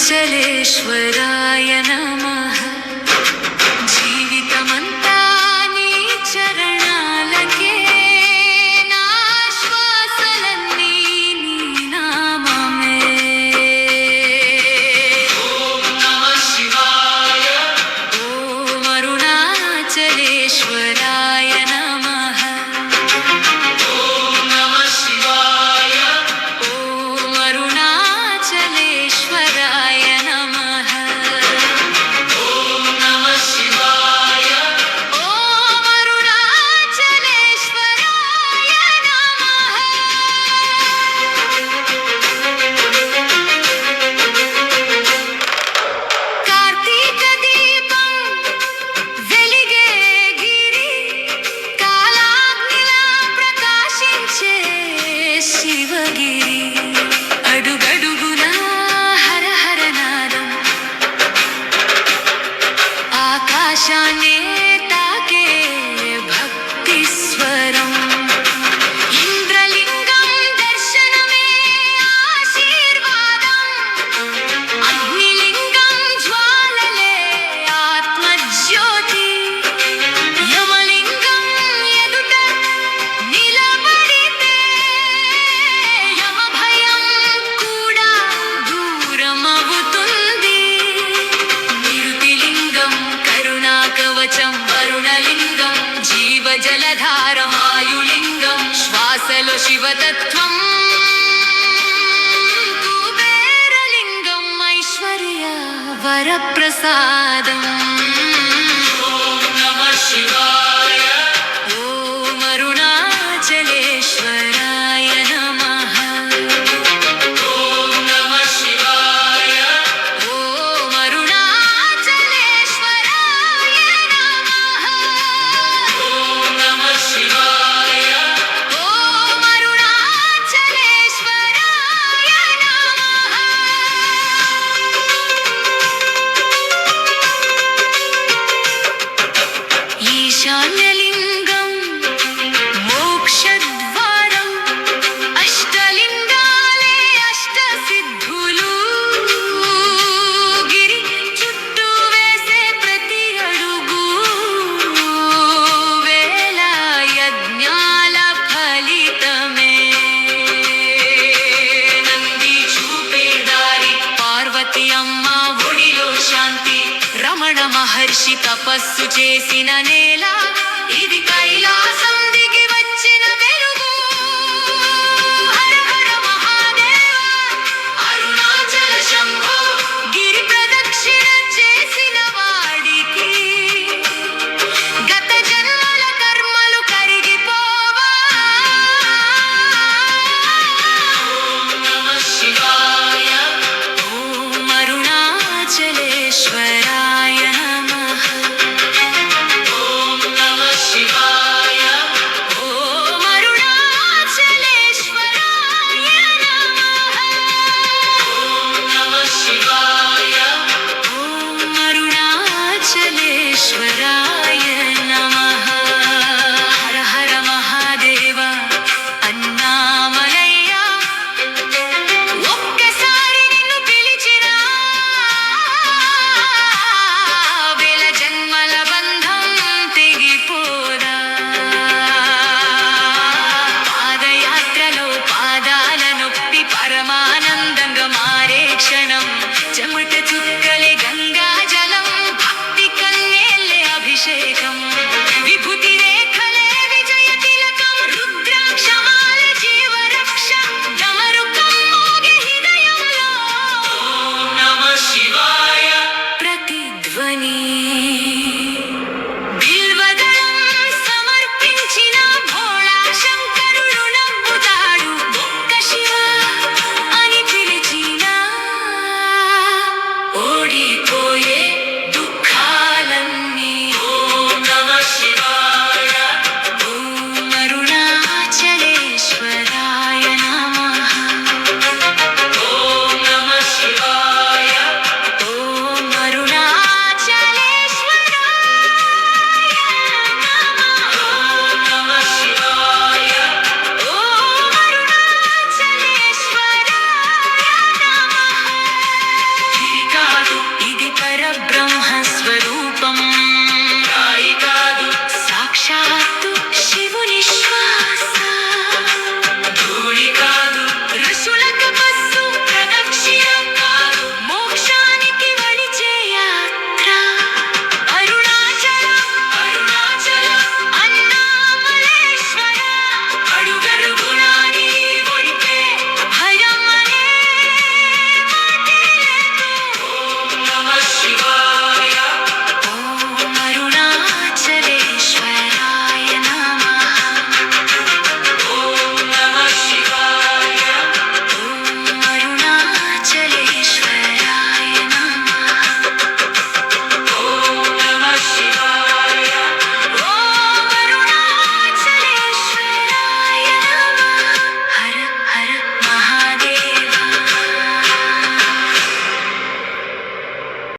అరుణాచలేశ్వరాయ నమః. జీవితమంతా నీ చరణాలకే, నా శ్వాసలన్నీ నీ నామమే. ఓం నమః శివాయ. ఓం అరుణాచలేశ్వరాయ నమః. ఓం నమః శివాయ. ఓం అరుణాచలేశ్వరాయ నమః. ఓం నమః శివాయ. ఓం అరుణాచలేశ్వరాయ నమః. కార్తీక దీపం వెలిగే గిరి, కాలాగ్నిలా ప్రకాశించే శివగిరి. అడుగడుగునా హర హర నాదం, ఆకాశాన్నే తాకే భక్తి స్వరం. ఇంద్రలింగం దర్శనమే ఆశీర్వాదం, అగ్నిలింగం జ్వాలలే ఆత్మజ్యోతి. యమలింగం ఎదుట నిలబడితే యమభయం కూడా దూరమవుతుంది. నిరుతిలింగం కరుణాకవచం, వరుణలింగం జీవజలధారం, ఆయులింగం శ్వాసలో శివతత్వం. కుబేరలింగం ఐశ్వర్య వరప్రసాదం. ఓం నమః శివాయ. ఓం అరుణాచలేశ్వరాయ నమః. ఓం నమః శివాయ. ఓం అరుణాచలేశ్వరాయ నమః. ఓం నమః శివాయ. ఓం అరుణాచలేశ్వరాయ నమః. ఈశాన్యలింగం మోక్షద్వారం, అష్టలింగాలే అష్టసిద్ధులు. గిరి చుట్టూ వేసే ప్రతి అడుగు వేల యజ్ఞాల ఫలితమే. నంది చూపే దారి, పార్వతి అమ్మ ఒడిలో శాంతి. రమణ మహర్షి తపస్సు చేసిన నేల, ఇది కైలాసం దిగి వచ్చిన వెలుగు. హర హర మహాదేవ అరుణాచల శంభో. గిరి ప్రదక్షిణ చేసిన వాడికి గత జన్మల కర్మలు కరిగిపోవా. ఓం నమః శివాయ. ఓం అరుణాచలేశ్వరాయ నమః. ఓం నమః శివాయ. ఓం అరుణాచలేశ్వరాయ నమః. ఓం నమః శివాయ. ఓం అరుణాచలేశ్వరాయ నమః. హర హర మహాదేవ అన్నామలయ్య. ఒక్కసారి నిన్ను పిలిచినా వేల జన్మల బంధం తెగిపోదా. పాదయాత్రలో పాదాల నొప్పి పరమానందంగా మారే క్షణం, చెమట చుక్కల